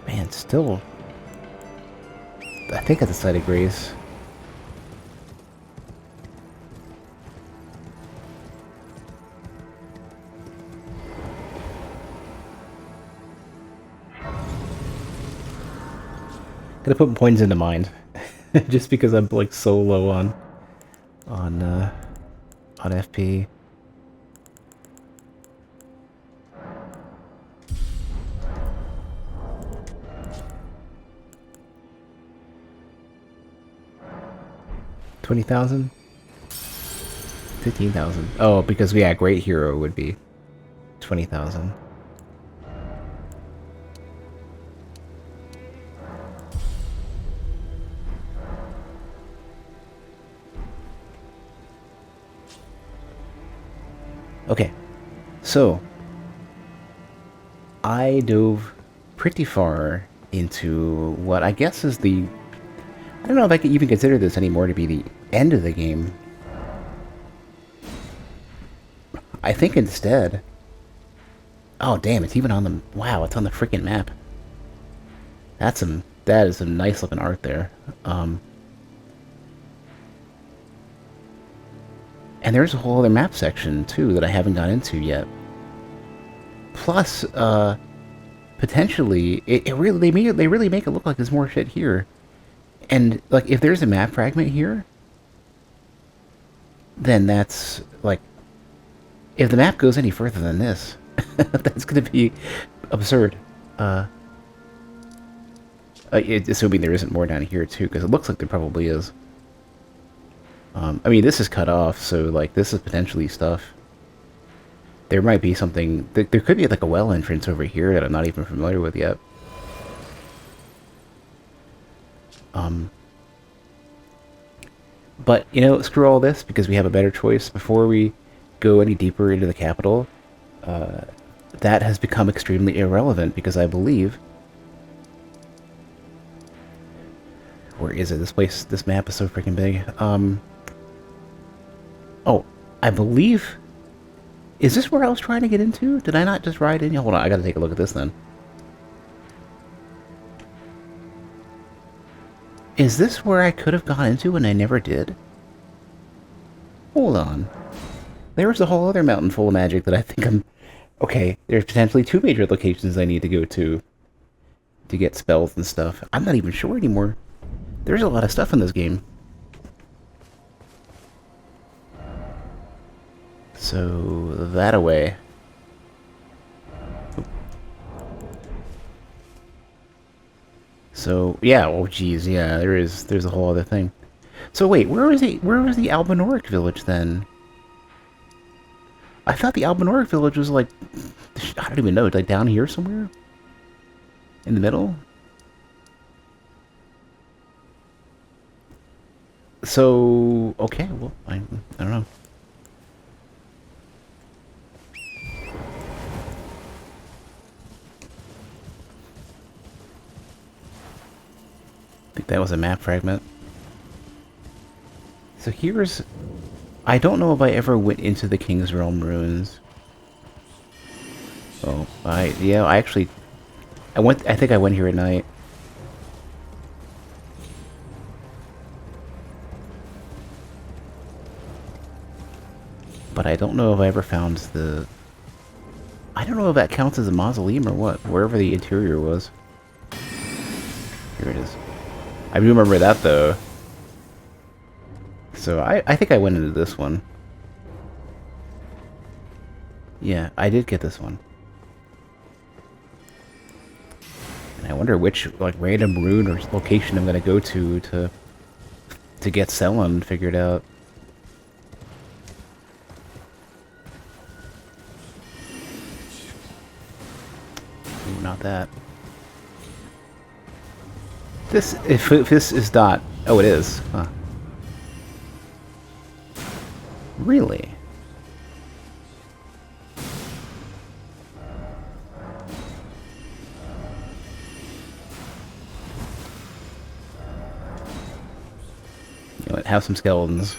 Man, still... I think it's a site of grace. Gonna put points into mind. Just because I'm like so low on FP. $20,000? 15,000. Oh, because yeah, great hero would be 20,000. Okay, so I dove pretty far into what I guess is the... I don't know if I could even consider this anymore to be the end of the game. I think instead... Oh damn, it's even on the... Wow, it's on the freaking map. That is some nice looking art there. And there's a whole other map section too that I haven't gone into yet. Plus, potentially, it really they really make it look like there's more shit here. And like, if there's a map fragment here, then that's like, if the map goes any further than this, that's gonna be absurd. Assuming there isn't more down here too, because it looks like there probably is. I mean, this is cut off, so like this is potentially stuff. There might be something. There could be like a well entrance over here that I'm not even familiar with yet. But you know, screw all this because we have a better choice. Before we go any deeper into the capital, that has become extremely irrelevant because I believe. Where is it? This map is so freaking big. Oh, I believe... Is this where I was trying to get into? Did I not just ride in? Hold on, I gotta take a look at this then. Is this where I could have gone into and I never did? Hold on. There's a whole other mountain full of magic that I think I'm... Okay, there's potentially 2 major locations I need to go to get spells and stuff. I'm not even sure anymore. There's a lot of stuff in this game. So, that away. So, yeah, oh geez, yeah, there's a whole other thing. So wait, where was the Albinoric village then? I thought the Albinoric village was like, I don't even know, like down here somewhere? In the middle? So, okay, well, I don't know. I think that was a map fragment. So here's... I don't know if I ever went into the King's Realm ruins. Oh, yeah, I actually... I think I went here at night. But I don't know if I ever found the... I don't know if that counts as a mausoleum or what, wherever the interior was. Here it is. I do remember that, though. So, I think I went into this one. Yeah, I did get this one. And I wonder which, like, random rune or location I'm gonna go to get Selon figured out. Ooh, not that. If this is not... Oh, it is. Huh. Really? You know, have some skeletons.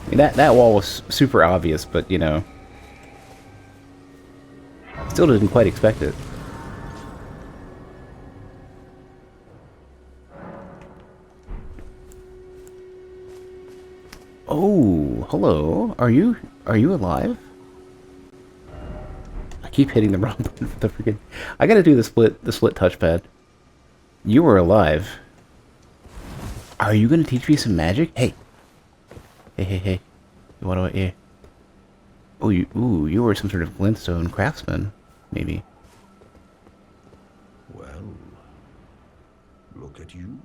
I mean, that wall was super obvious, but you know, Still didn't quite expect it. Oh, hello. Are you alive? I keep hitting the wrong button for the freaking. I gotta do the split touchpad. You were alive. Are you gonna teach me some magic? Hey. Hey. What do I hear? Oh, you were some sort of glintstone craftsman, maybe. Well, look at you.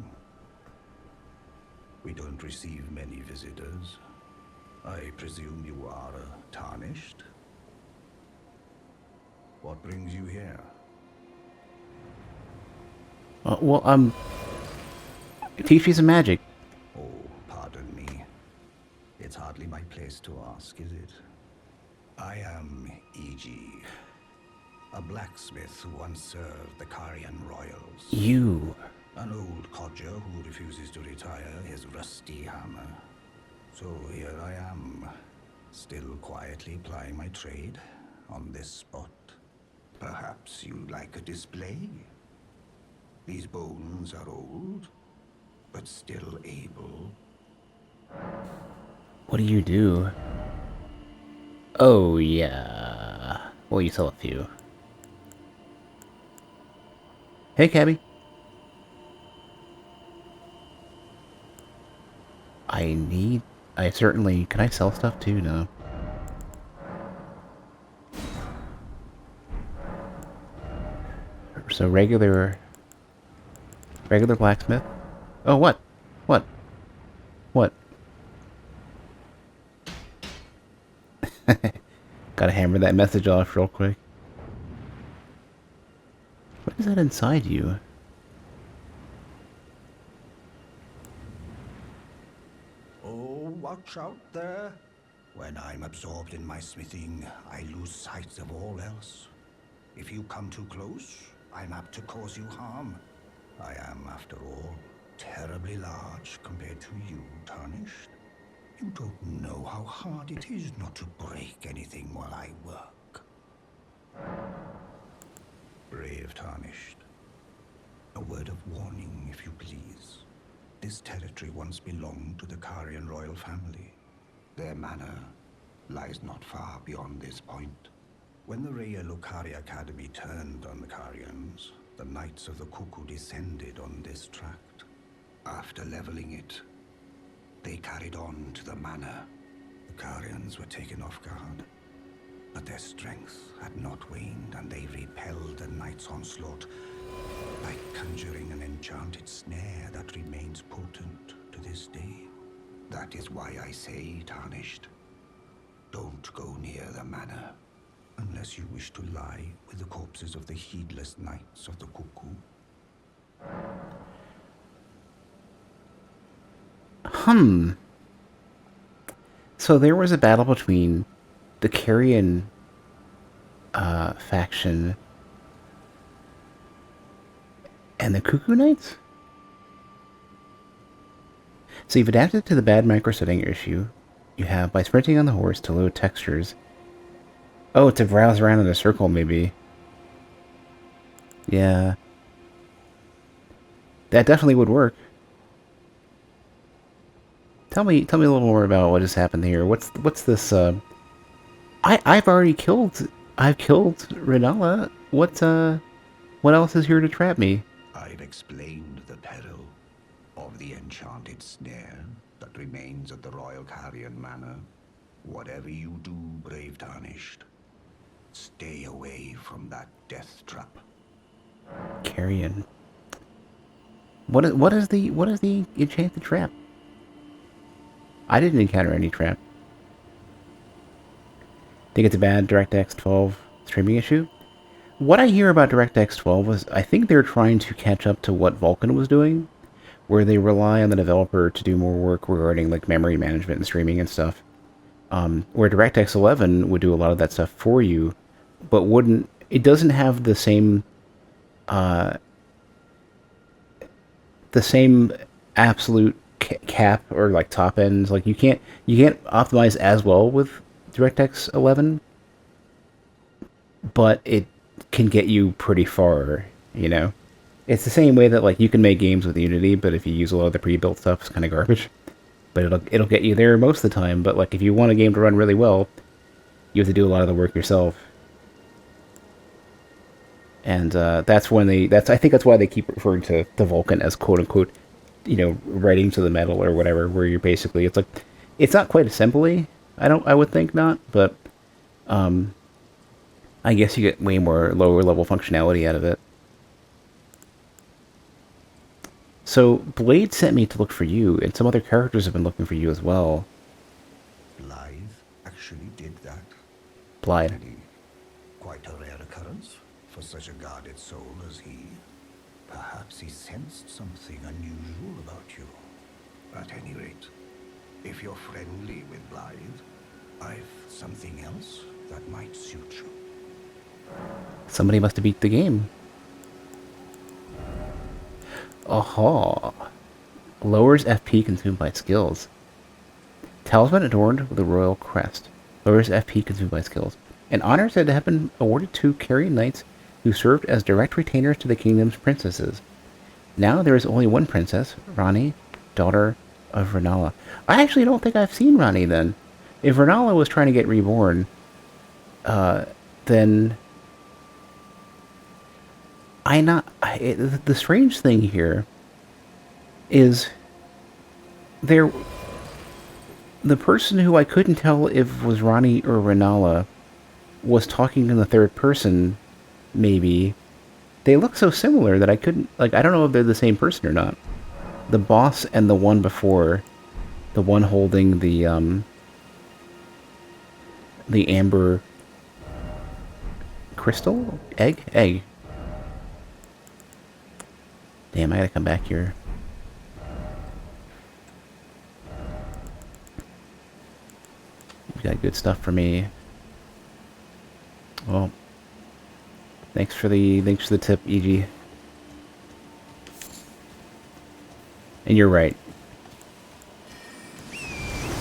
We don't receive many visitors. I presume you are tarnished? What brings you here? Well, teach me some magic. Oh, pardon me. It's hardly my place to ask, is it? I am E.G., a blacksmith who once served the Carian royals. You. An old codger who refuses to retire his rusty hammer. So here I am, still quietly plying my trade on this spot. Perhaps you'd like a display? These bones are old, but still able. What do you do? Oh, yeah. Well, you sell a few. Hey, Cabby. I certainly... Can I sell stuff too? No. So regular blacksmith. Oh, what? What? Gotta hammer that message off real quick. What is that inside you? Oh, watch out there. When I'm absorbed in my smithing, I lose sight of all else. If you come too close, I'm apt to cause you harm. I am, after all, terribly large compared to you, Tarnished. You don't know how hard it is not to break anything while I work. Brave Tarnished. A word of warning, if you please. This territory once belonged to the Carian royal family. Their manor lies not far beyond this point. When the Raya Lokari Academy turned on the Carians, the Knights of the Cuckoo descended on this tract. After leveling it, they carried on to the manor. The Carians were taken off guard, but their strength had not waned, and they repelled the Knights' onslaught like conjuring an enchanted snare that remains potent to this day. That is why I say, Tarnished, don't go near the manor, unless you wish to lie with the corpses of the heedless Knights of the Cuckoo. So there was a battle between the Carian faction and the Cuckoo Knights? So you've adapted to the bad micro-setting issue you have by sprinting on the horse to load textures. Oh, to browse around in a circle, maybe. Yeah. That definitely would work. Tell me a little more about what has happened here. What's this, I've killed Renala. What else is here to trap me? I've explained the peril of the enchanted snare that remains at the Royal Carian Manor. Whatever you do, brave Tarnished, stay away from that death trap. Carian. What is the enchanted trap? I didn't encounter any trap. Think it's a bad DirectX 12 streaming issue? What I hear about DirectX 12 was I think they're trying to catch up to what Vulkan was doing, where they rely on the developer to do more work regarding like memory management and streaming and stuff. Where DirectX 11 would do a lot of that stuff for you, but it doesn't have the same absolute cap or like top ends. Like you can't optimize as well with DirectX 11, but can get you pretty far, you know? It's the same way that, like, you can make games with Unity, but if you use a lot of the pre-built stuff, it's kind of garbage. But it'll get you there most of the time, but, like, if you want a game to run really well, you have to do a lot of the work yourself. And that's when I think that's why they keep referring to the Vulkan as quote-unquote, you know, writing to the metal or whatever, where you're basically, it's like, it's not quite assembly, I would think not, but I guess you get way more lower level functionality out of it. So Blade sent me to look for you, and some other characters have been looking for you as well. Blythe actually did that. Blythe. Really quite a rare occurrence for such a guarded soul as he. Perhaps he sensed something unusual about you. At any rate, if you're friendly with Blythe, I've something else that might suit you. Somebody must have beat the game. Aha. Lowers FP consumed by skills. Talisman adorned with a royal crest. Lowers FP consumed by skills. An honor said to have been awarded to Carrion Knights who served as direct retainers to the kingdom's princesses. Now there is only one princess, Rani, daughter of Renala. I actually don't think I've seen Rani then. If Renala was trying to get reborn, then the strange thing here is the person who I couldn't tell if was Rani or Renala was talking in the third person, maybe. They look so similar that I couldn't, like, I don't know if they're the same person or not. The boss and the one before, the one holding the amber crystal? Egg? Damn, I gotta come back here. You got good stuff for me. Well, thanks for the tip, EG. And you're right.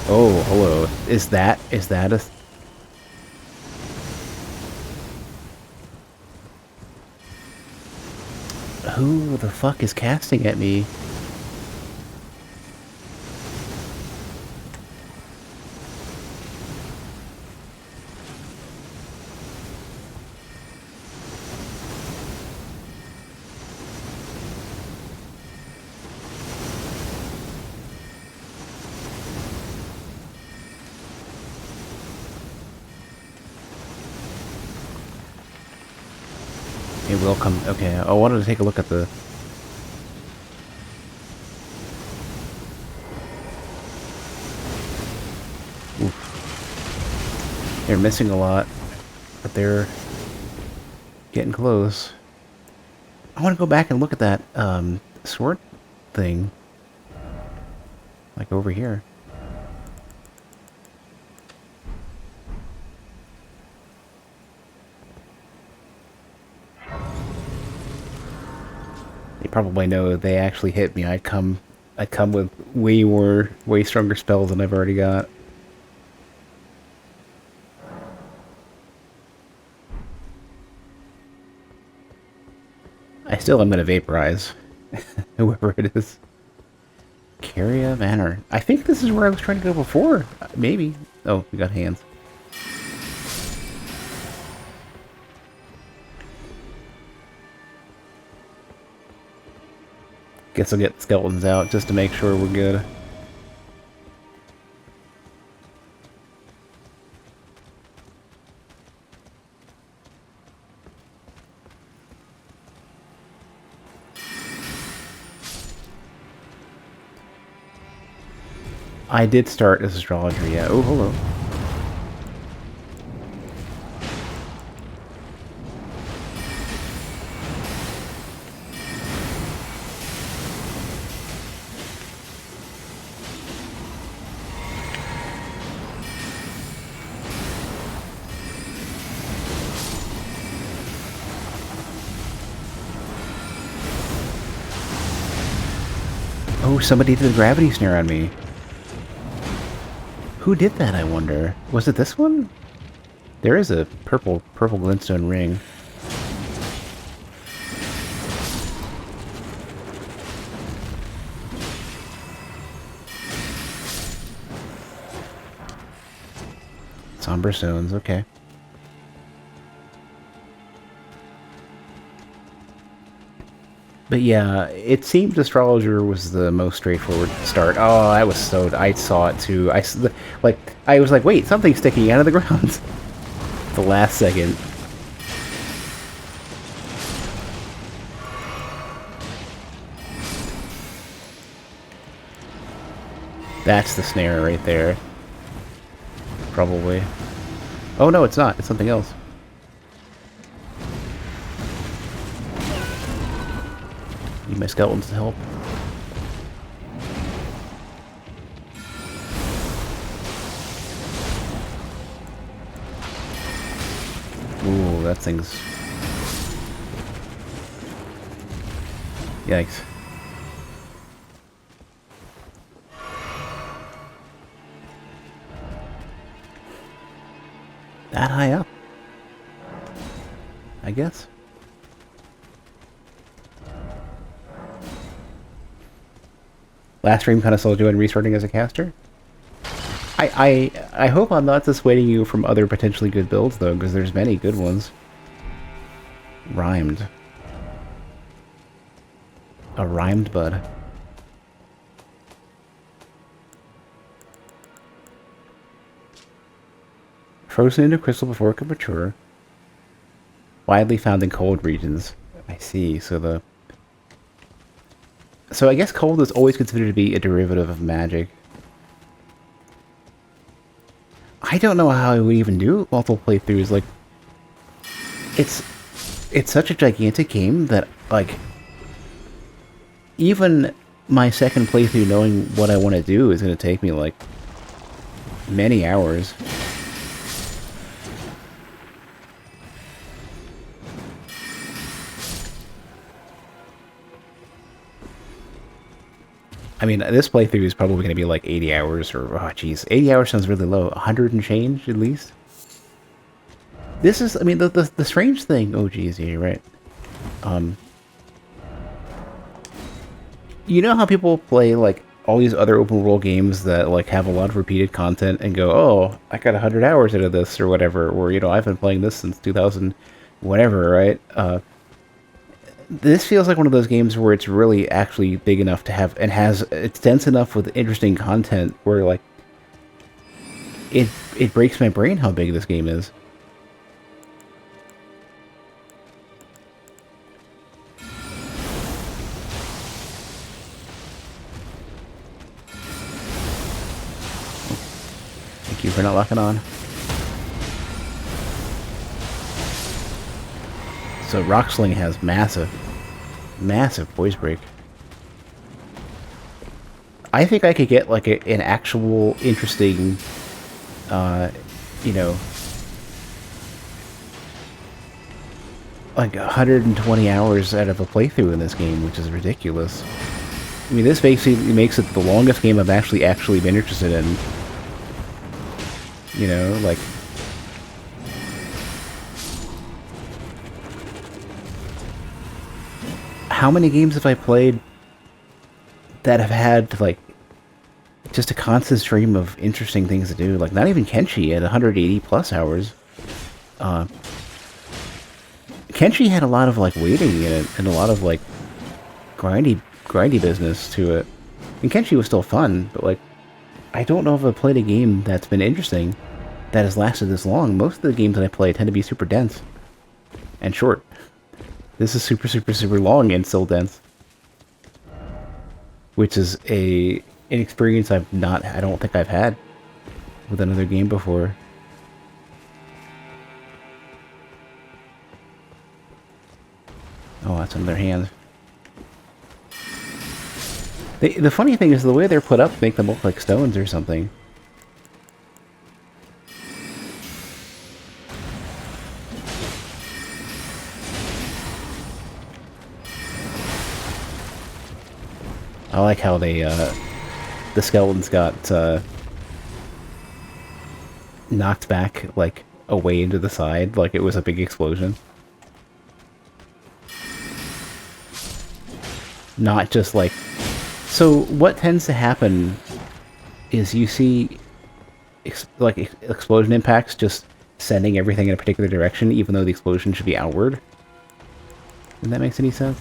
Oh, hello. Is that a... Who the fuck is casting at me? It will come. Okay, I wanted to take a look at the... Oof. They're missing a lot, but they're getting close. I want to go back and look at that sword thing. Like over here. They probably know if they actually hit me, I'd come with way stronger spells than I've already got. I still am gonna vaporize whoever it is. Caria Manor. I think this is where I was trying to go before. Maybe. Oh, we got hands. Guess I'll get skeletons out just to make sure we're good. I did start as astrologer, yeah. Oh, hello. Oh, somebody did a gravity snare on me. Who did that, I wonder? Was it this one? There is a purple glintstone ring. Somber Stones, okay. But yeah, it seemed Astrologer was the most straightforward start. Oh, I was so... I saw it too. I was like, wait, something's sticking out of the ground. The last second. That's the snare right there. Probably. Oh no, it's not. It's something else. Need my skeletons to help. Ooh, that thing's... Yikes. That high up, I guess. Last stream kind of sold you on restarting as a caster. I hope I'm not dissuading you from other potentially good builds though, because there's many good ones. Rhymed. A rhymed bud. Frozen into crystal before it could mature. Widely found in cold regions. I see, so I guess cold is always considered to be a derivative of magic. I don't know how I would even do multiple playthroughs, like... It's such a gigantic game that, like... Even my second playthrough knowing what I want to do is going to take me, like... many hours. I mean, this playthrough is probably going to be like 80 hours, or, oh jeez, 80 hours sounds really low. 100 and change, at least? This is, I mean, the strange thing, oh jeez, yeah, you're right. You know how people play, like, all these other open world games that, like, have a lot of repeated content and go, oh, I got 100 hours into this, or whatever, or, you know, I've been playing this since 2000, whatever, right? This feels like one of those games where it's really actually big enough to have, and it's dense enough with interesting content where, like, it breaks my brain how big this game is. Thank you for not locking on. So Rocksling has massive voice break. I think I could get like an actual interesting, you know, like 120 hours out of a playthrough in this game, which is ridiculous. I mean, this basically makes it the longest game I've actually been interested in. You know, like... How many games have I played that have had, like, just a constant stream of interesting things to do? Like, not even Kenshi at 180 plus hours. Kenshi had a lot of, like, waiting in it, and a lot of, like, grindy business to it. And Kenshi was still fun, but, like, I don't know if I've played a game that's been interesting that has lasted this long. Most of the games that I play tend to be super dense and short. This is super long and still dense. Which is an experience I don't think I've had with another game before. Oh, that's another hand. The funny thing is the way they're put up make them look like stones or something. I like how they, the skeletons got, knocked back, like, away into the side, like it was a big explosion. Not just, like... So, what tends to happen is you see... explosion impacts just sending everything in a particular direction, even though the explosion should be outward. If that makes any sense.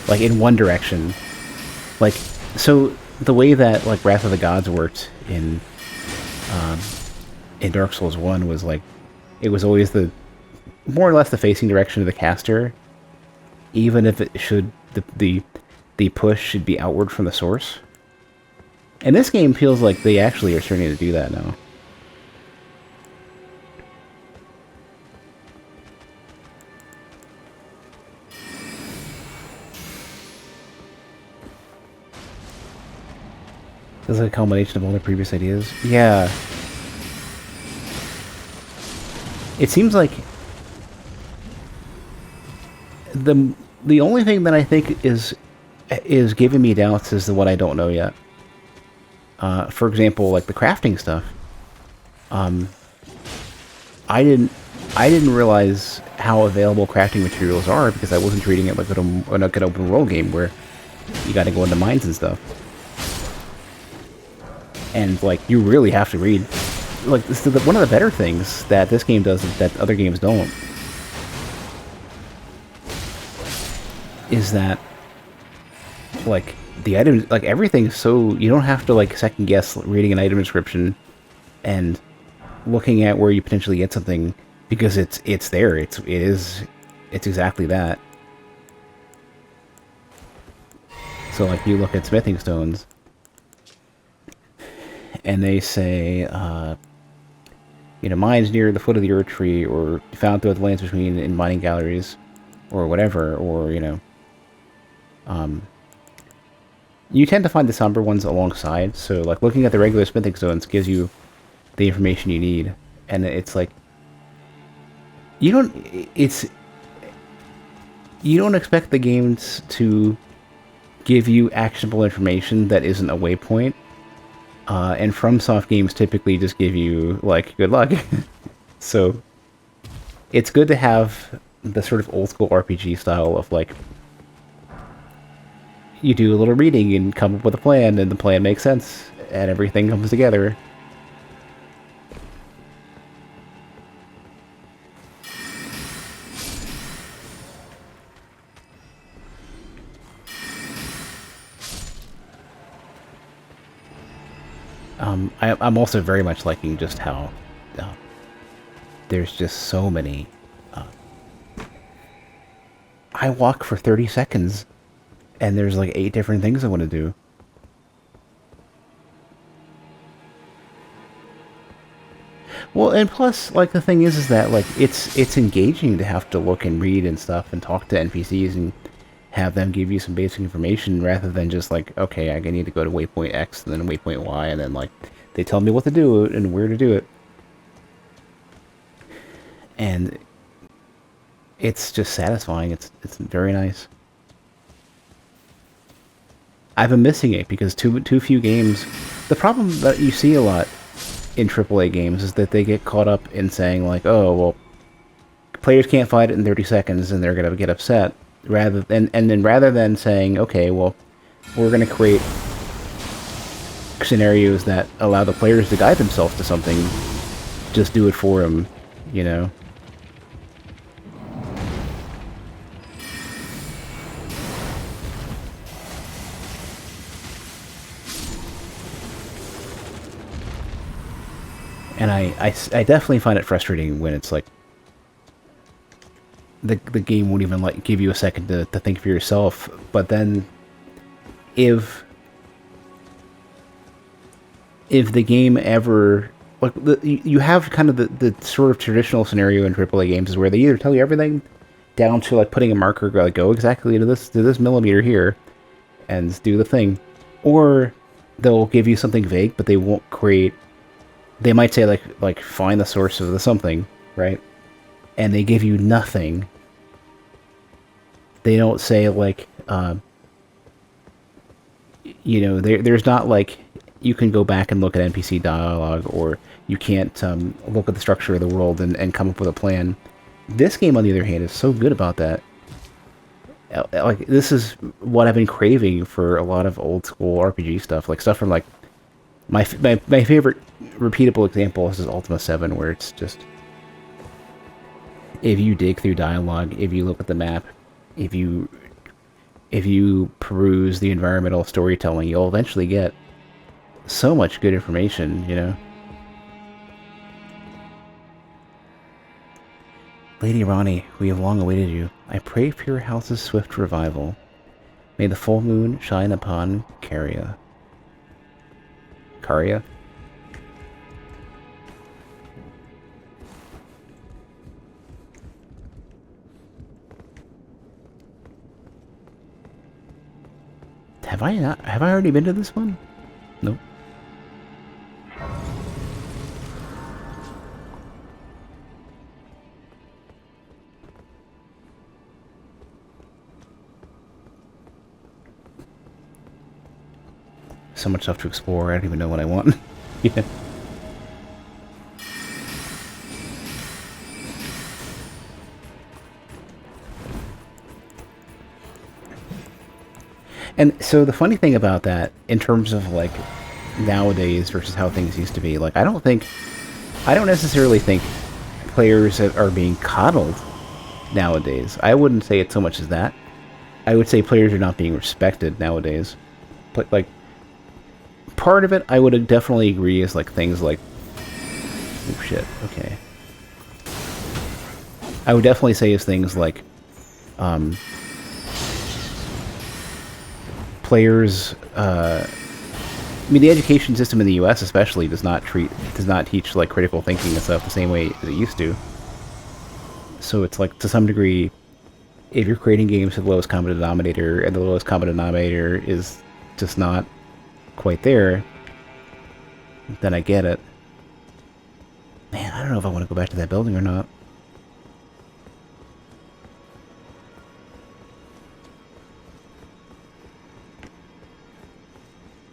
Like, in one direction. Like, so the way that, like, Wrath of the Gods worked in Dark Souls 1 was, like, it was always the, more or less the facing direction of the caster, even if it should, the push should be outward from the source. And this game feels like they actually are starting to do that now. It's like a culmination of all their previous ideas. Yeah. It seems like the only thing that I think is giving me doubts is the what I don't know yet. For example, like the crafting stuff. I didn't realize how available crafting materials are because I wasn't treating it like an open world game where you got to go into mines and stuff. And, like, you really have to read. Like, this is one of the better things that this game does that other games don't. Is that, like, the items, like, everything's so, you don't have to, like, second guess reading an item description and looking at where you potentially get something because it's there. It's exactly that. So, like, you look at smithing stones, and they say, you know, mines near the foot of the Earth Tree, or found throughout the lands between in mining galleries, or whatever, or, you know, you tend to find the somber ones alongside, so, like, looking at the regular smithing stones gives you the information you need, and it's like, you don't expect the games to give you actionable information that isn't a waypoint. And FromSoft games typically just give you, like, good luck. So, it's good to have the sort of old-school RPG style of, like, you do a little reading and come up with a plan, and the plan makes sense, and everything comes together. I'm also very much liking just how there's just so many. I walk for 30 seconds, and there's like 8 different things I want to do. Well, and plus, like, the thing is that, like, it's engaging to have to look and read and stuff and talk to NPCs and have them give you some basic information rather than just like, okay, I need to go to waypoint X and then waypoint Y, and then, like, they tell me what to do and where to do it. And it's just satisfying. It's very nice. I've been missing it because too few games. The problem that you see a lot in AAA games is that they get caught up in saying, like, oh, well, players can't fight it in 30 seconds and they're gonna get upset. Rather than saying, okay, well, we're gonna create scenarios that allow the players to guide themselves to something, just do it for them, you know? And I definitely find it frustrating when it's like the game won't even like give you a second to think for yourself. But then if the game ever, like, you have kind of the sort of traditional scenario in AAA games is where they either tell you everything down to, like, putting a marker, like, go exactly to this millimeter here and do the thing, or they'll give you something vague, but they won't create. They might say, like find the source of the something, right? And they give you nothing. They don't say, like, you know, there's not, like, you can go back and look at NPC dialogue, or you can't look at the structure of the world and come up with a plan. This game, on the other hand, is so good about that. like this is what I've been craving for a lot of old school RPG stuff, like stuff from like my favorite repeatable example is Ultima 7, where it's just if you dig through dialogue, if you look at the map, if you peruse the environmental storytelling, you'll eventually get so much good information, you know? Lady Ronnie, we have long awaited you. I pray for your house's swift revival. May the full moon shine upon Caria. Caria? Have I already been to this one? Nope. So much stuff to explore, I don't even know what I want. Yeah. And so the funny thing about that, in terms of like nowadays versus how things used to be, like I don't necessarily think players are being coddled nowadays. I wouldn't say it so much as that. I would say players are not being respected nowadays. But like part of it, I would definitely agree is like things like, oh shit, okay. I would definitely say is things like, players, I mean, the education system in the U.S. especially does not teach like critical thinking and stuff the same way that it used to. So it's like, to some degree, if you're creating games to the lowest common denominator, and the lowest common denominator is just not quite there, then I get it. Man, I don't know if I want to go back to that building or not.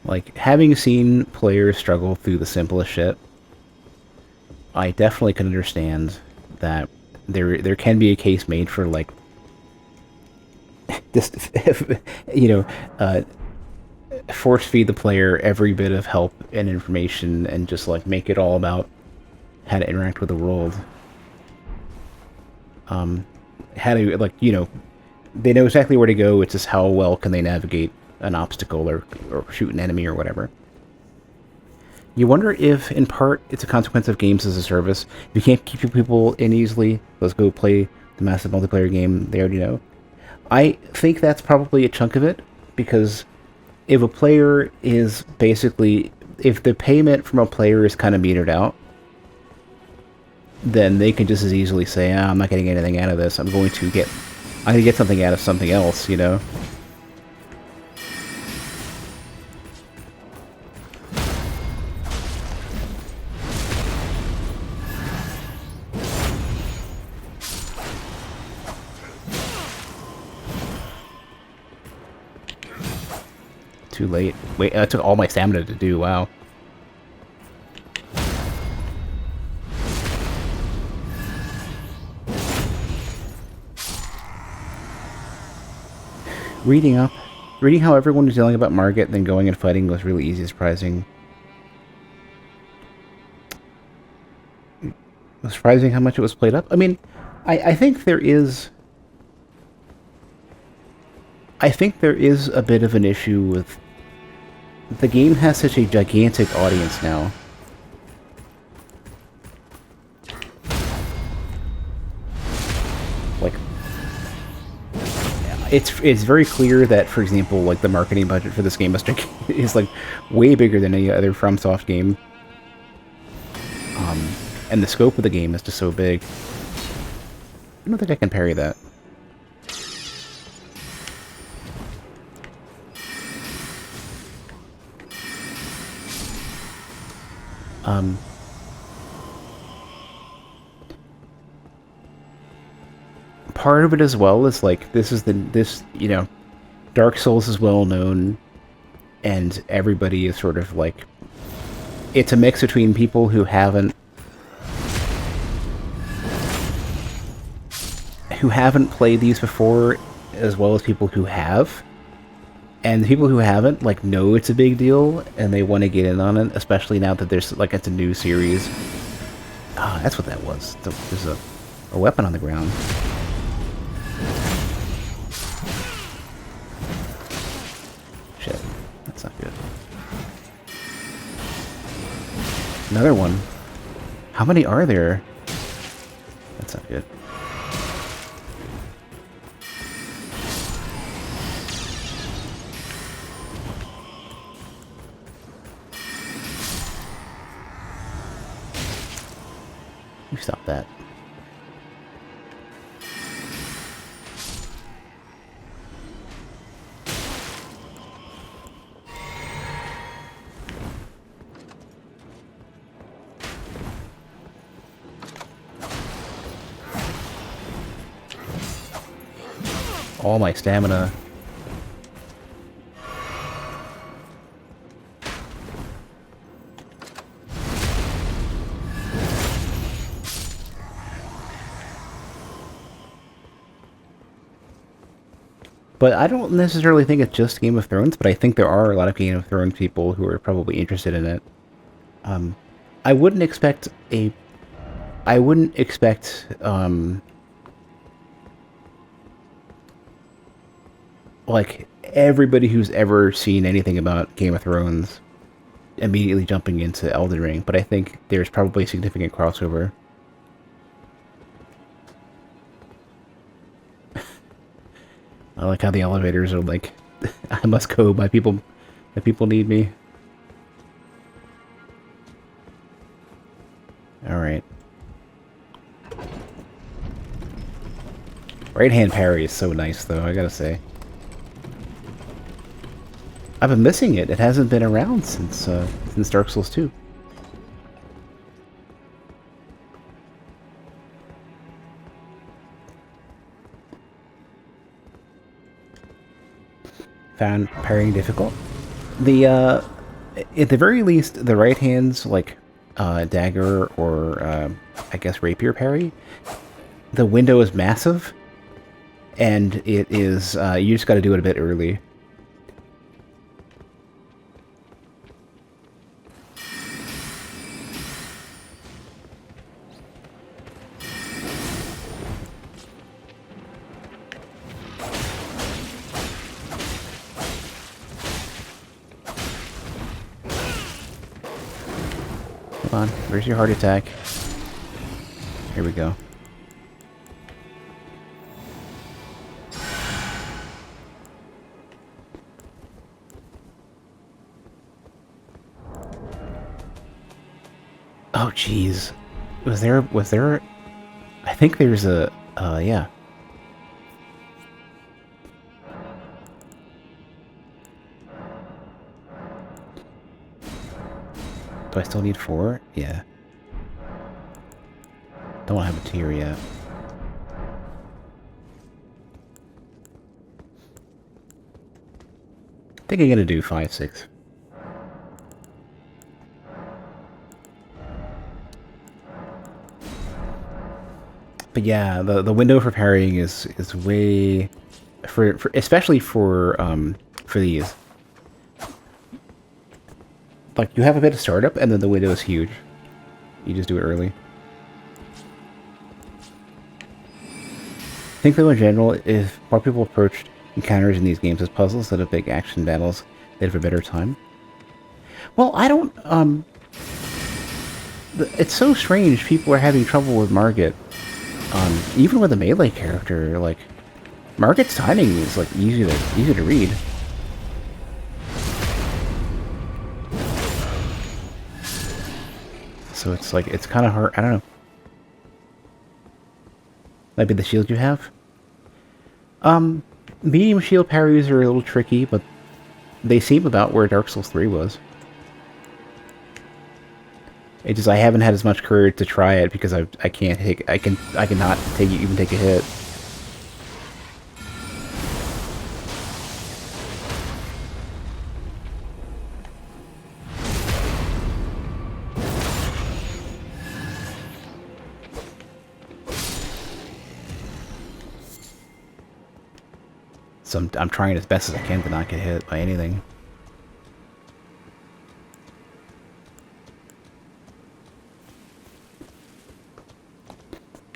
Like, having seen players struggle through the simplest shit, I definitely can understand that there can be a case made for, like, just, you know, force feed the player every bit of help and information and just, like, make it all about how to interact with the world. How to, like, you know, they know exactly where to go, it's just how well can they navigate an obstacle or shoot an enemy or whatever. You wonder if, in part, it's a consequence of games as a service. If you can't keep your people in easily, let's go play the massive multiplayer game they already know. I think that's probably a chunk of it, because if a player is basically, if the payment from a player is kind of metered out, then they can just as easily say, I'm not getting anything out of this, I'm going to get something out of something else, you know? Too late. Wait, that took all my stamina to do, wow. Reading how everyone was yelling about Margit, then going and fighting was really easy and surprising. It was surprising how much it was played up. I mean, I think there is a bit of an issue with the game has such a gigantic audience now. Like, it's very clear that, for example, like the marketing budget for this game is like way bigger than any other FromSoft game. And the scope of the game is just so big. I don't think I can parry that. Part of it as well is like this, you know, Dark Souls is well known, and everybody is sort of like, it's a mix between people who haven't played these before as well as people who have. And the people who haven't, like, know it's a big deal, and they want to get in on it, especially now that there's, like, it's a new series. Ah, that's what that was. There's a weapon on the ground. Shit. That's not good. Another one. How many are there? That's not good. You stop that. All my stamina. But I don't necessarily think it's just Game of Thrones, but I think there are a lot of Game of Thrones people who are probably interested in it. I wouldn't expect a... I wouldn't expect, like, everybody who's ever seen anything about Game of Thrones immediately jumping into Elden Ring, but I think there's probably significant crossover. I like how the elevators are like, I must go, my people need me. Alright. Right-hand parry is so nice, though, I gotta say. I've been missing it. It hasn't been around since Dark Souls 2. Found parrying difficult. The at the very least, the right hand's like dagger or I guess rapier parry. The window is massive, and it is you just got to do it a bit early. Come on, where's your heart attack? Here we go. Oh jeez. Was there I think there's a yeah. Do I still need 4? Yeah. Don't have a tier yet. I think I'm gonna do 5, 6. But yeah, the window for parrying is way for especially for these. Like, you have a bit of startup, and then the window is huge. You just do it early. I think, though, in general, if more people approached encounters in these games as puzzles instead of big action battles, they'd have a better time. Well, I don't, it's so strange people are having trouble with Margit. Even with a melee character, like, Margit's timing is, like, easy to read. So it's like, it's kind of hard, I don't know. Might be the shield you have? Medium shield parries are a little tricky, but they seem about where Dark Souls 3 was. It's just I haven't had as much courage to try it because I can't hit, I cannot even take a hit. So I'm trying as best as I can to not get hit by anything.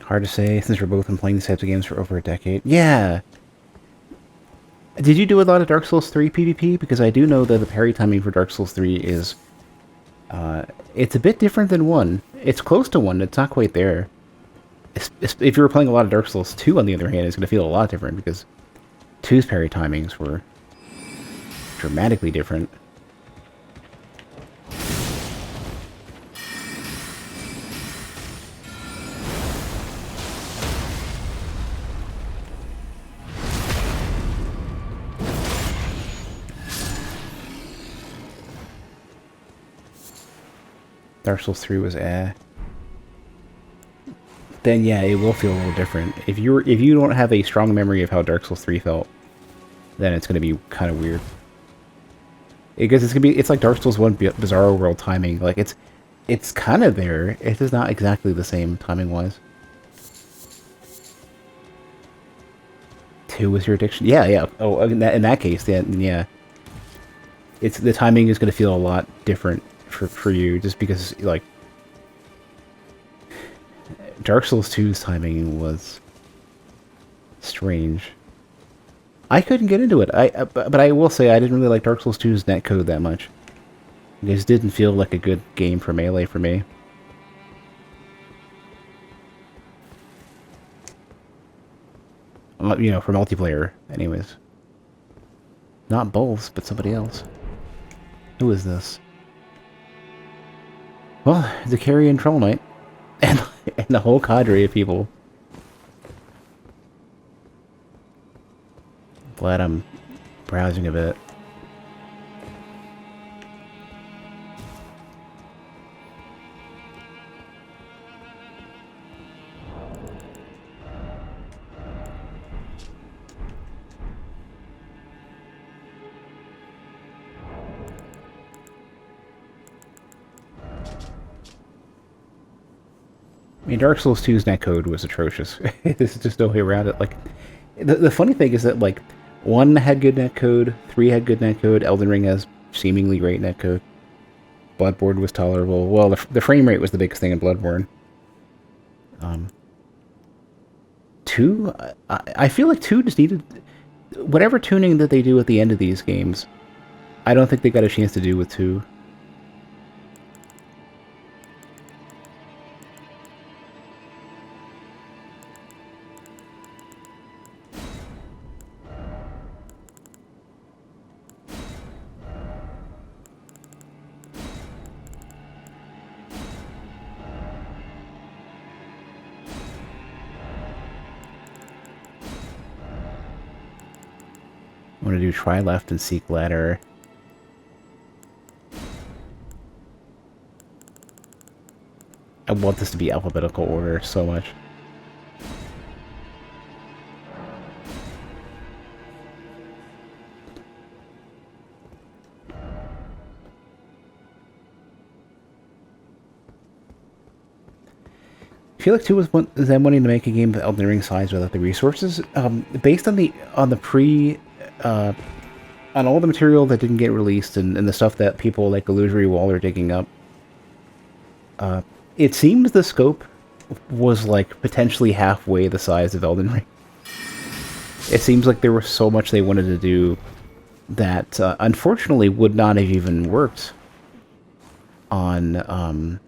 Hard to say, since we're both been playing these types of games for over a decade. Yeah! Did you do a lot of Dark Souls 3 PvP? Because I do know that the parry timing for Dark Souls 3 is... it's a bit different than 1. It's close to 1, it's not quite there. If you were playing a lot of Dark Souls 2, on the other hand, it's going to feel a lot different, because 2's parry timings were dramatically different. Dark Souls 3 was then yeah, it will feel a little different. If you don't have a strong memory of how Dark Souls 3 felt, then it's going to be kind of weird. Because it's like Dark Souls 1 Bizarro World timing. Like it's kind of there. It is not exactly the same timing wise. 2 was your addiction. Yeah, yeah. Oh, in that case, then yeah. It's the timing is going to feel a lot different for you, just because like Dark Souls 2's timing was strange. I couldn't get into it. But I will say I didn't really like Dark Souls 2's netcode that much. It just didn't feel like a good game for Melee for me. You know, for multiplayer, anyways. Not Bulls, but somebody else. Who is this? Well, Zakarian Troll Knight. And a whole cadre of people. Glad I'm browsing a bit. I mean, Dark Souls 2's netcode was atrocious. There's just no way around it. Like, the funny thing is that, like, 1 had good netcode, 3 had good netcode, Elden Ring has seemingly great netcode. Bloodborne was tolerable. Well, the frame rate was the biggest thing in Bloodborne. 2, I feel like 2 just needed... Whatever tuning that they do at the end of these games, I don't think they got a chance to do with 2. I'm gonna do try left and seek ladder. I want this to be alphabetical order so much. I feel like 2 was them wanting to make a game of Elden Ring size without the resources. Based on the on all the material that didn't get released and the stuff that people like Illusory Wall are digging up, it seems the scope was like potentially halfway the size of Elden Ring. It seems like there was so much they wanted to do that unfortunately would not have even worked on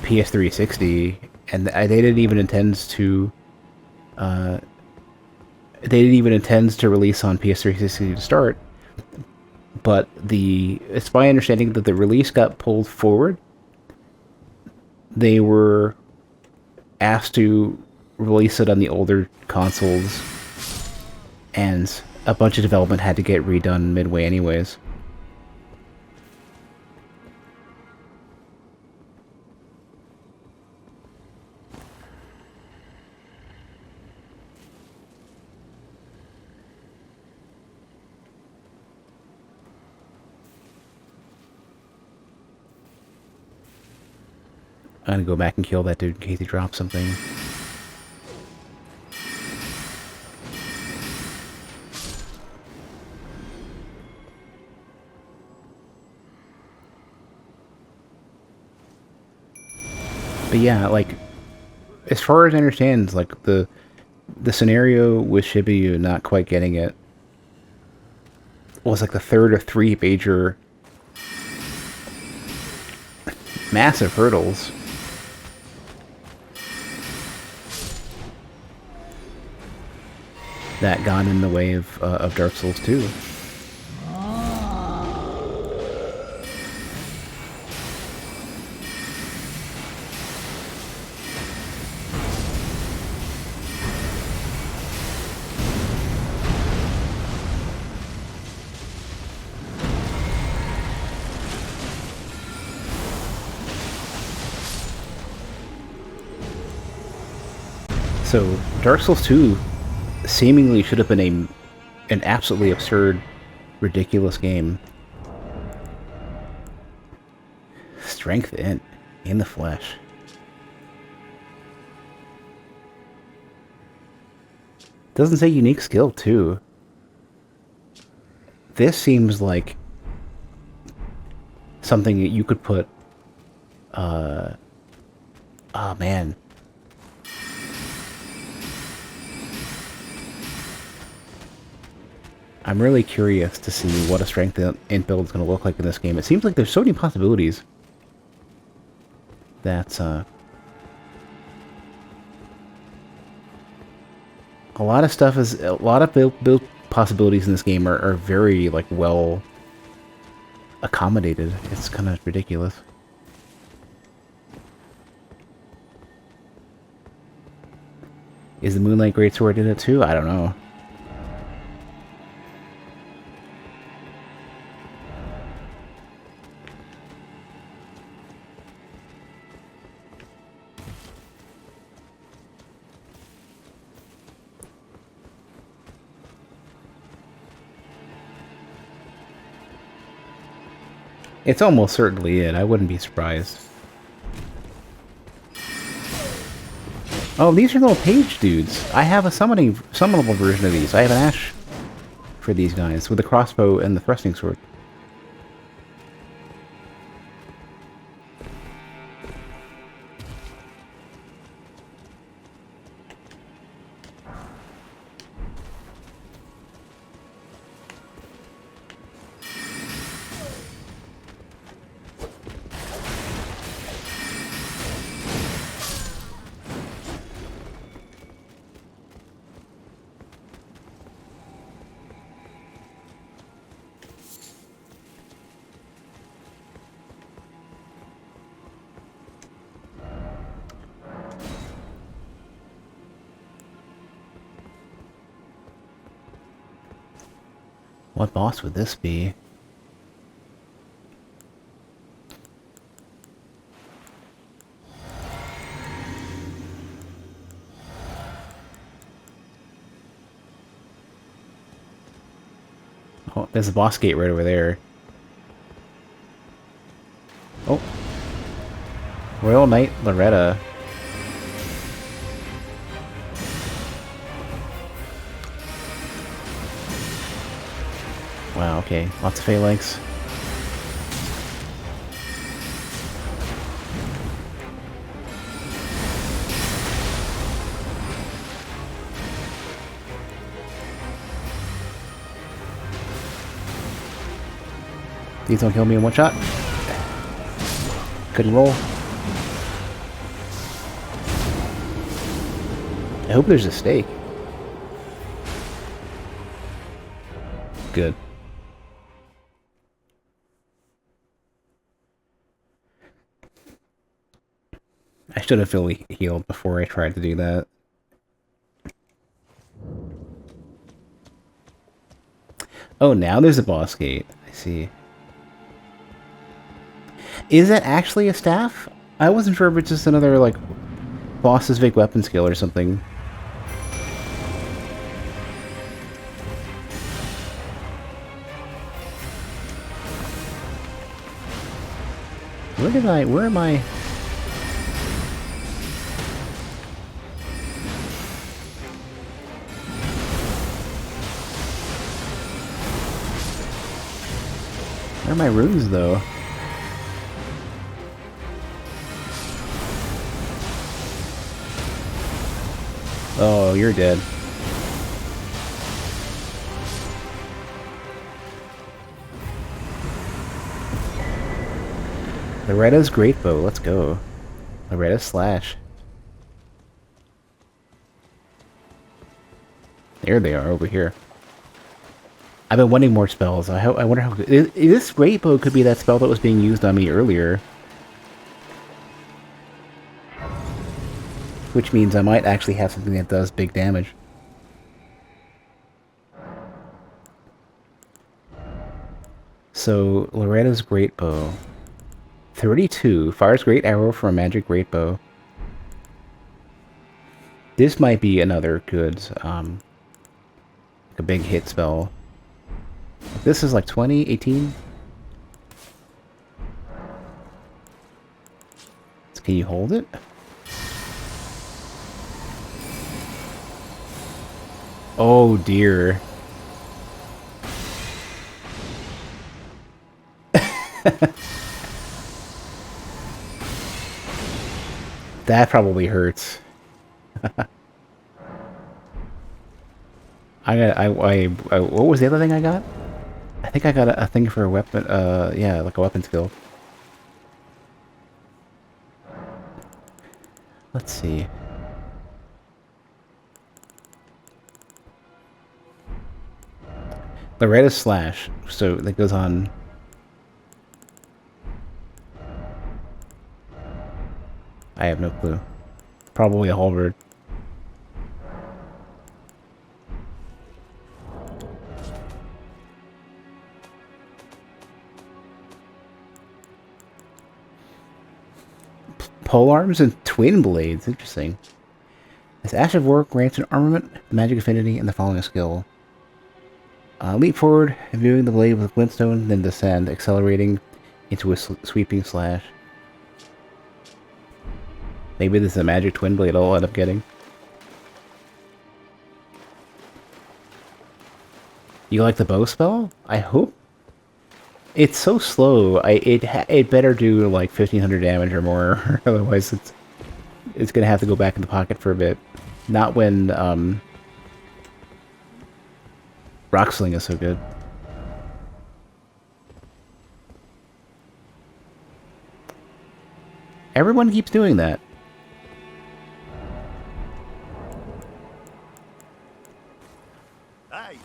PS360, and they didn't even intend to release on PS360 to start. But it's my understanding that the release got pulled forward. They were asked to release it on the older consoles, and a bunch of development had to get redone midway anyways. I'm gonna go back and kill that dude in case he drops something. But yeah, like, as far as I understand, like, the scenario with Shibuya not quite getting it was like the third of three major massive hurdles. That got in the way of Dark Souls 2. So, Dark Souls 2 seemingly should have been an absolutely absurd, ridiculous game. Strength in the flesh. Doesn't say unique skill, too. This seems like something that you could put... oh, man. I'm really curious to see what a strength int build is going to look like in this game. It seems like there's so many possibilities. That's, a lot of stuff is... A lot of build possibilities in this game are very, like, well accommodated. It's kind of ridiculous. Is the Moonlight Greatsword in it too? I don't know. It's almost certainly it. I wouldn't be surprised. Oh, these are little page dudes. I have a summonable version of these. I have an Ash for these guys with the crossbow and the thrusting sword. What boss would this be? Oh, there's a boss gate right over there. Oh. Royal Knight Loretta. Wow, okay. Lots of phalanx. These don't kill me in one shot. Couldn't roll. I hope there's a stake. Good. I should have fully healed before I tried to do that. Oh, now there's a boss gate. I see. Is that actually a staff? I wasn't sure if it's just another, like, boss's big weapon skill or something. Where am I? Where are my runes, though? Oh, you're dead. Loretta's great bow. Let's go. Loretta's slash. There they are over here. I've been wanting more spells. I wonder how good... This great bow could be that spell that was being used on me earlier. Which means I might actually have something that does big damage. So, Loretta's great bow. 32. Fires great arrow from a magic great bow. This might be another good, like a big hit spell. This is like 20, 18? So can you hold it? Oh dear. That probably hurts. What was the other thing I got? I think I got a thing for a weapon, yeah, like a weapon skill. Let's see. Loretta's slash, so that goes on... I have no clue. Probably a halberd. Polearms and twin blades. Interesting. This Ash of War grants an armament, magic affinity, and the following skill. Leap forward, viewing the blade with glintstone, then descend, accelerating into a sweeping slash. Maybe this is a magic twin blade I'll end up getting. You like the bow spell? I hope. It's so slow. It better do like 1500 damage or more, otherwise it's gonna have to go back in the pocket for a bit. Not when Rock Sling is so good. Everyone keeps doing that. Hey.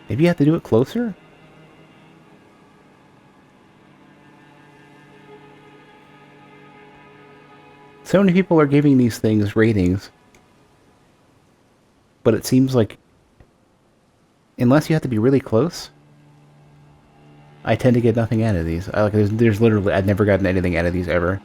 Maybe you have to do it closer? So many people are giving these things ratings. But it seems like... unless you have to be really close, I tend to get nothing out of these. There's literally... I've never gotten anything out of these ever.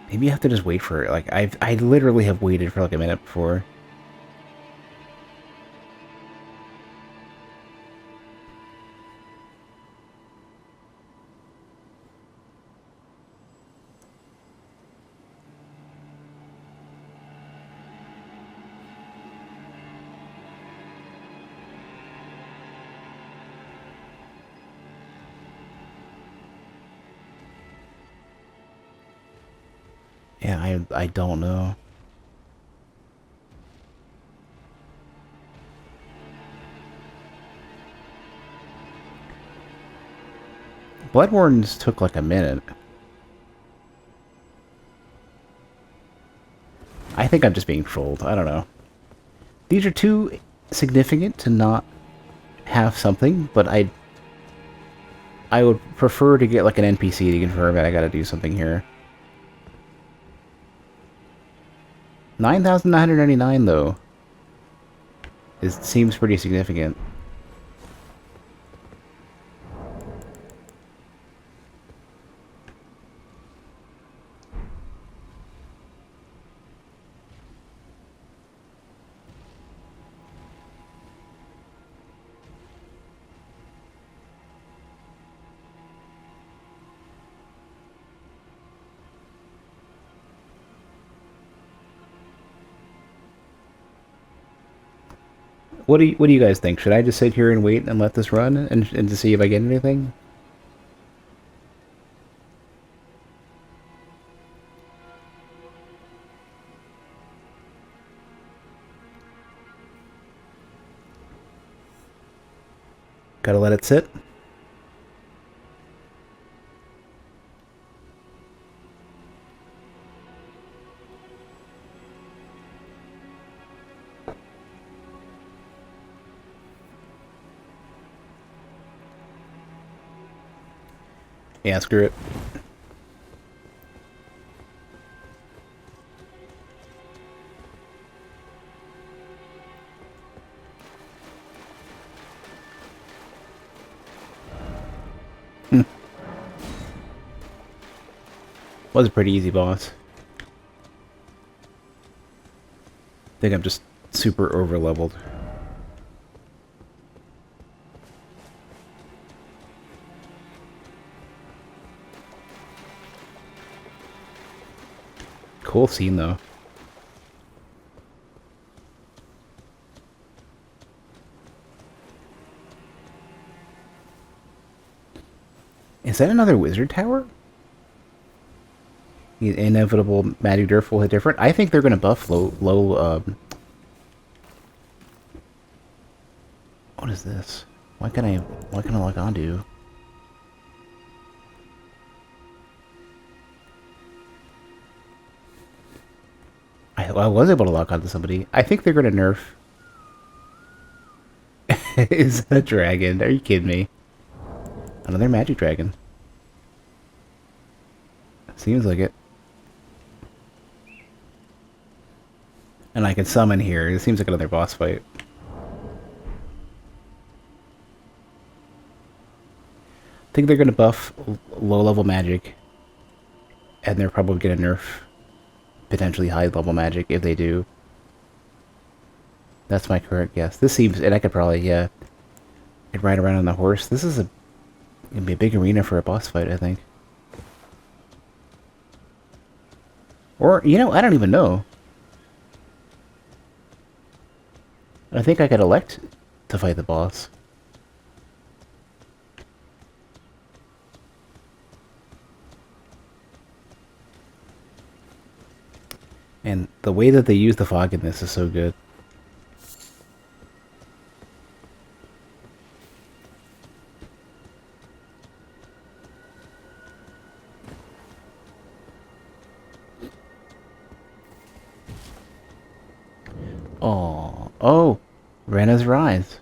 Maybe you have to just wait for it. Like, I literally have waited for like a minute before. Yeah, I don't know. Bloodborne's took like a minute. I think I'm just being trolled. I don't know. These are too significant to not have something, but I would prefer to get like an NPC to confirm that I gotta do something here. 9,999 though. It seems pretty significant. what do you guys think? Should I just sit here and wait and let this run and to see if I get anything? Gotta let it sit. Yeah, screw it. Was a pretty easy boss. I think I'm just super over leveled. Cool scene though. Is that another wizard tower? The inevitable magic Jerp will hit different. I think they're gonna buff low. What is this? What can I lock onto? I was able to lock onto somebody. I think they're gonna nerf. Is that a dragon? Are you kidding me? Another magic dragon. Seems like it. And I can summon here. It seems like another boss fight. I think they're going to buff low-level magic. And they're probably going to nerf potentially high-level magic if they do. That's my current guess. This seems... And I could probably, yeah... I'd ride around on the horse. This is going to be a big arena for a boss fight, I think. Or, you know, I don't even know. I think I could elect to fight the boss. And the way that they use the fog in this is so good. Oh, Rena's Rise.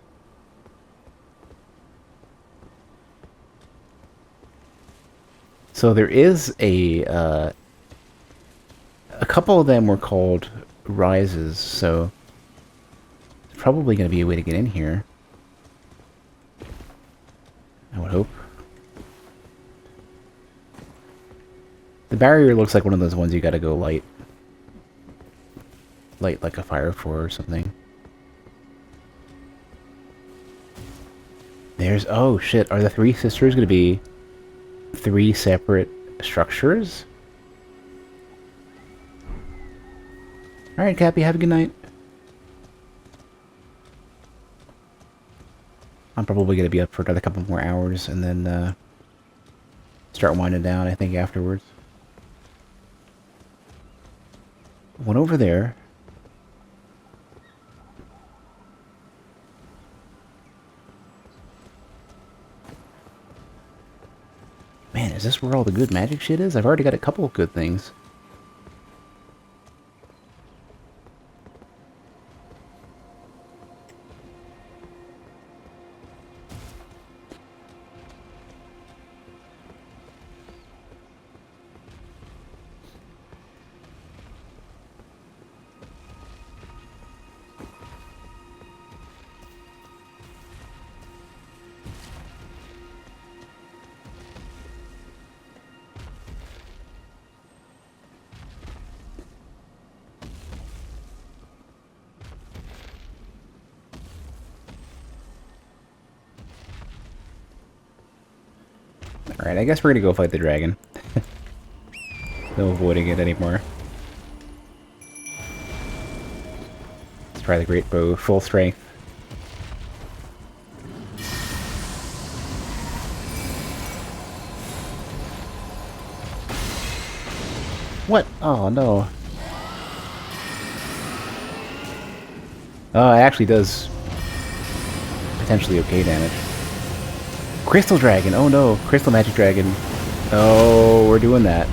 So there is a couple of them were called Rises, so there's probably going to be a way to get in here. I would hope. The barrier looks like one of those ones you gotta go light. Light like a fire for or something. There's... Oh, shit. Are the three sisters going to be 3 separate structures? Alright, Cappy. Have a good night. I'm probably going to be up for another couple more hours and then start winding down, I think, afterwards. One over there. Man, is this where all the good magic shit is? I've already got a couple of good things. Alright, I guess we're gonna go fight the dragon. No avoiding it anymore. Let's try the great bow, full strength. What? Oh, no. Oh, it actually does potentially okay damage. Crystal Dragon! Oh no, Crystal Magic Dragon. Oh, we're doing that.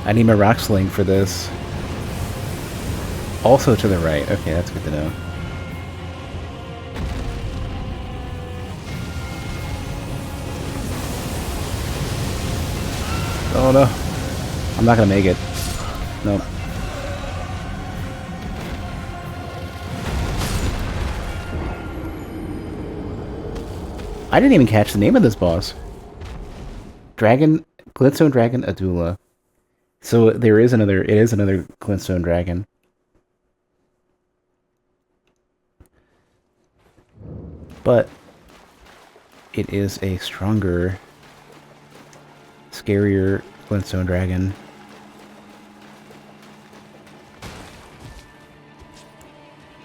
I need my Rock Sling for this. Also to the right. Okay, that's good to know. Oh no. I'm not gonna make it. Nope. I didn't even catch the name of this boss. Dragon... Glintstone Dragon Adula. So there is another... It is another Glintstone Dragon. But... it is a stronger... scarier Glintstone Dragon.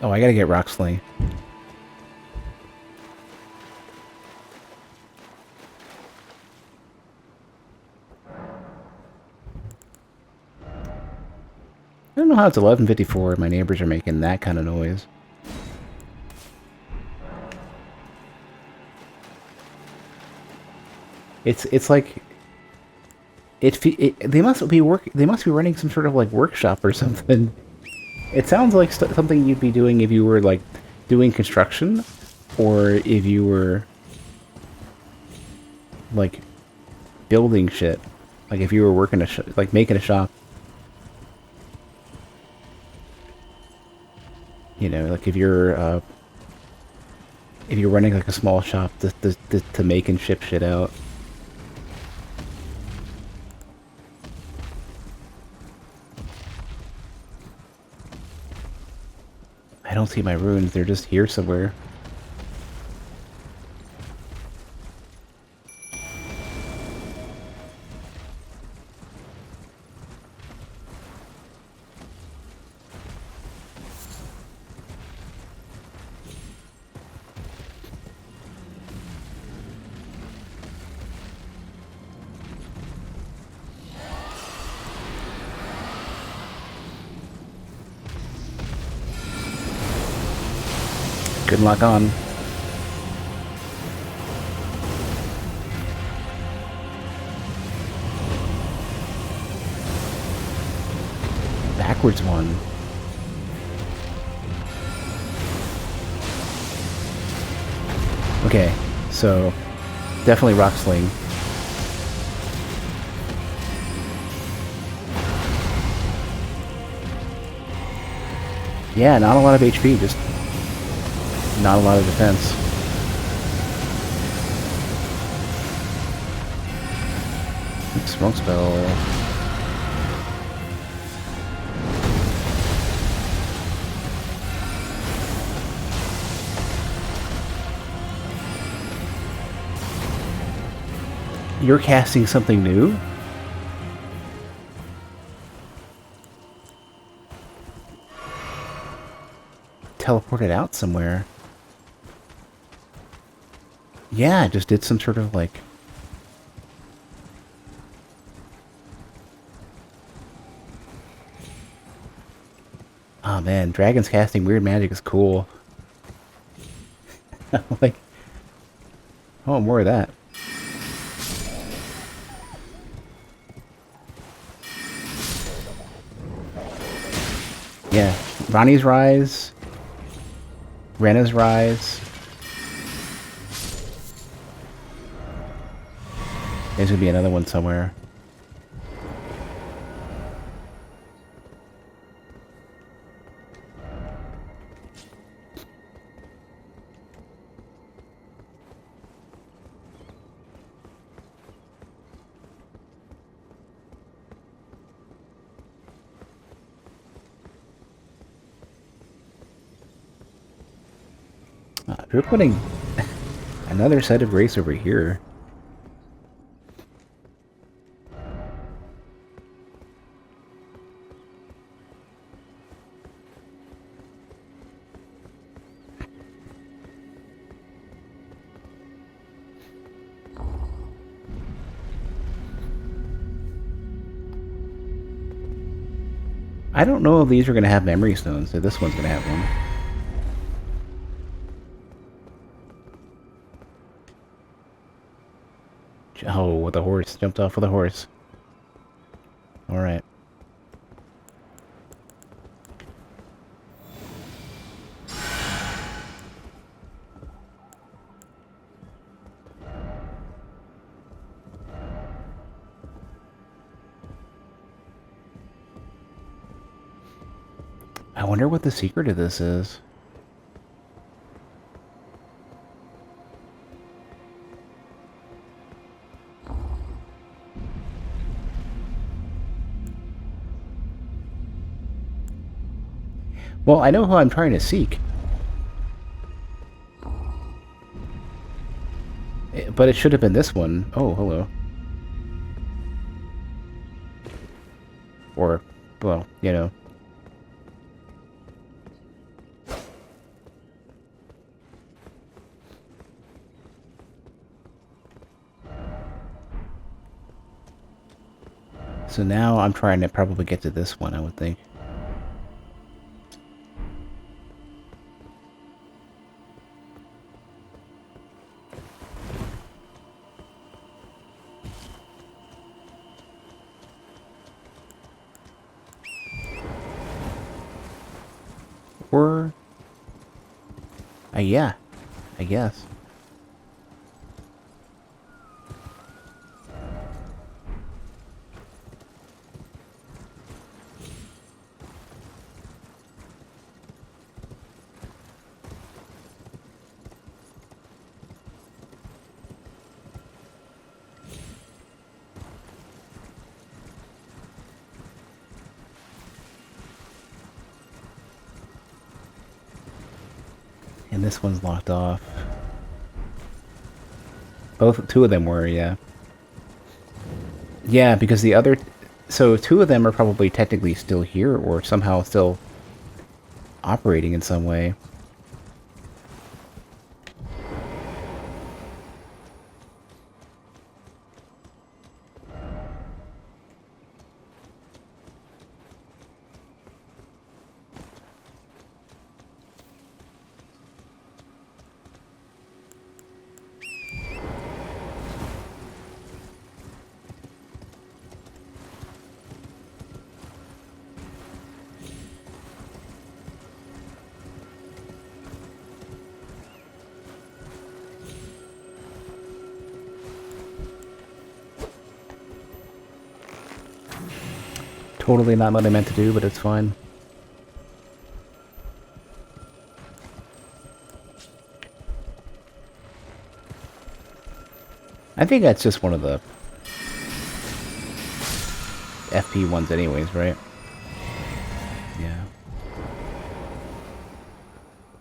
Oh, I gotta get Rock Sling. I don't know how it's 11:54. My neighbors are making that kind of noise. It's like they must be running some sort of like workshop or something. It sounds like something you'd be doing if you were like doing construction, or if you were like building shit. Like if you were working like making a shop. You know, like if you're running like a small shop to make and ship shit out. I don't see my runes, they're just here somewhere. Good luck on. Backwards one. Okay, so definitely Rock Sling. Yeah, not a lot of HP, just not a lot of defense. Smoke spell. You're casting something new? Teleported out somewhere. Yeah, I just did some sort of like... Oh man, dragons casting weird magic is cool. Like... Oh, more of that. Yeah, Ronnie's Rise. Rena's Rise. There's gonna be another one somewhere. We're putting another set of grace over here. I don't know if these are going to have memory stones, so this one's going to have one. Oh, with a horse. Jumped off with a horse. Alright. I wonder what the secret of this is. Well, I know who I'm trying to seek. But it should have been this one. Oh, hello. Or, well, you know. So now I'm trying to probably get to this one, I would think. Or... yeah, I guess. And this one's locked off. Two of them were, yeah. Yeah, because the other... So two of them are probably technically still here, or somehow still operating in some way. Totally not what I meant to do, but it's fine. I think that's just one of the FP ones anyways, right? Yeah.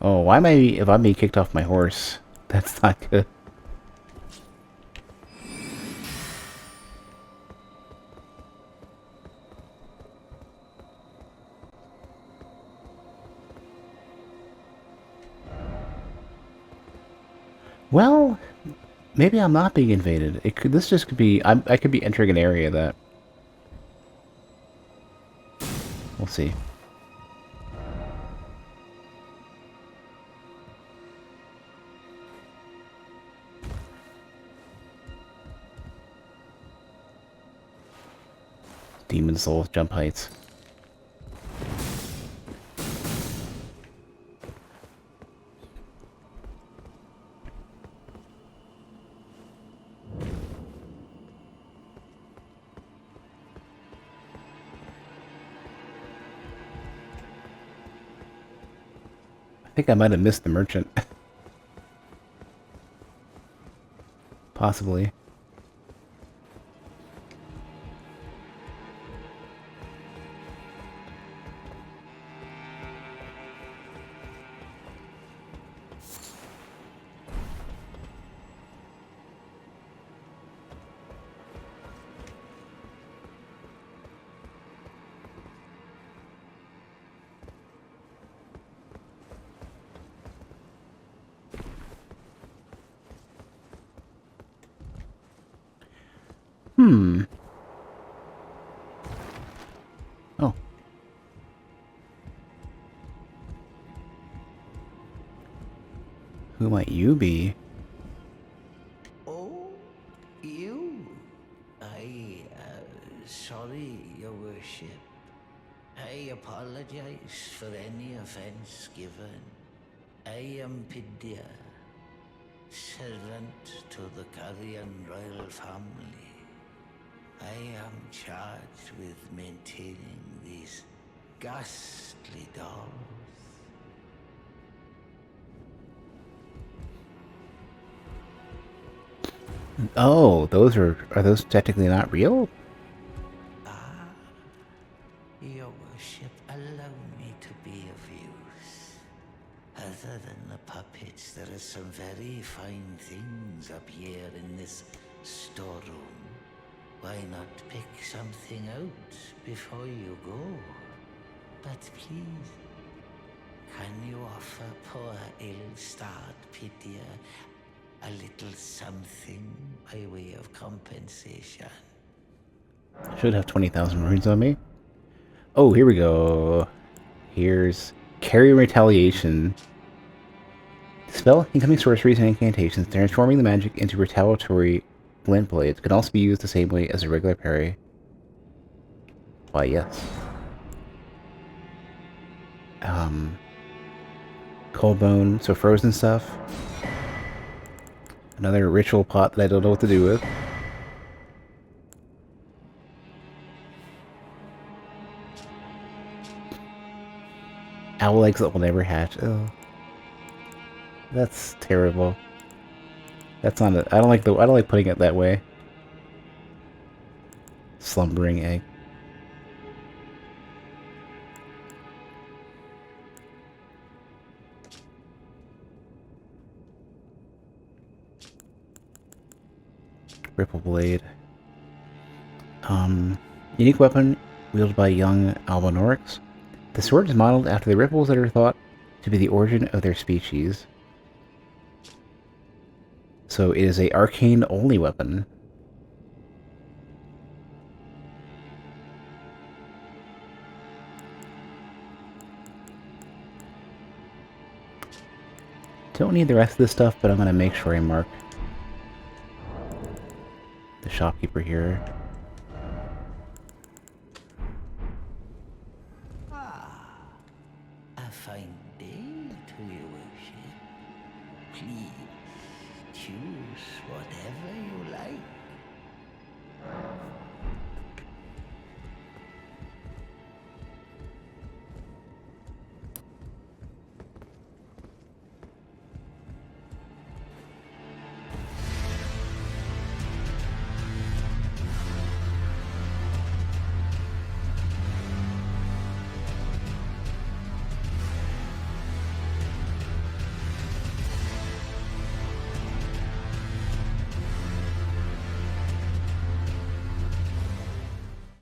Oh, why am if I'm being kicked off my horse? That's not good. Well, maybe I'm not being invaded. This just could be, I could be entering an area that... We'll see. Demon Souls jump heights. I think I might have missed the merchant. Possibly. Oh. Who might you be? Oh, you? Sorry, Your Worship. I apologize for any offense given. I am Pidia, servant to the Carrion royal family. I am charged with maintaining these ghastly dolls. Oh, those are those technically not real? Your Worship, allow me to be of use. Other than the puppets, there are some very fine things up here in this storeroom. Why not pick something out before you go? But please, can you offer poor ill-starred Pitia a little something by way of compensation? Should have 20,000 runes on me. Oh, here we go. Here's Carry Retaliation. Spell incoming sorceries and incantations, transforming the magic into retaliatory glint blades. Can also be used the same way as a regular parry. Why, yes. Cold Bone, so frozen stuff. Another ritual pot that I don't know what to do with. Owl eggs that will never hatch. Oh, that's terrible. That's not it. I don't like putting it that way. Slumbering egg. Ripple Blade. Unique weapon wielded by young Albinorix. The sword is modeled after the ripples that are thought to be the origin of their species. So it is a arcane only weapon. Don't need the rest of this stuff, but I'm gonna make sure I mark the shopkeeper here. A fine day to your worship. Please choose whatever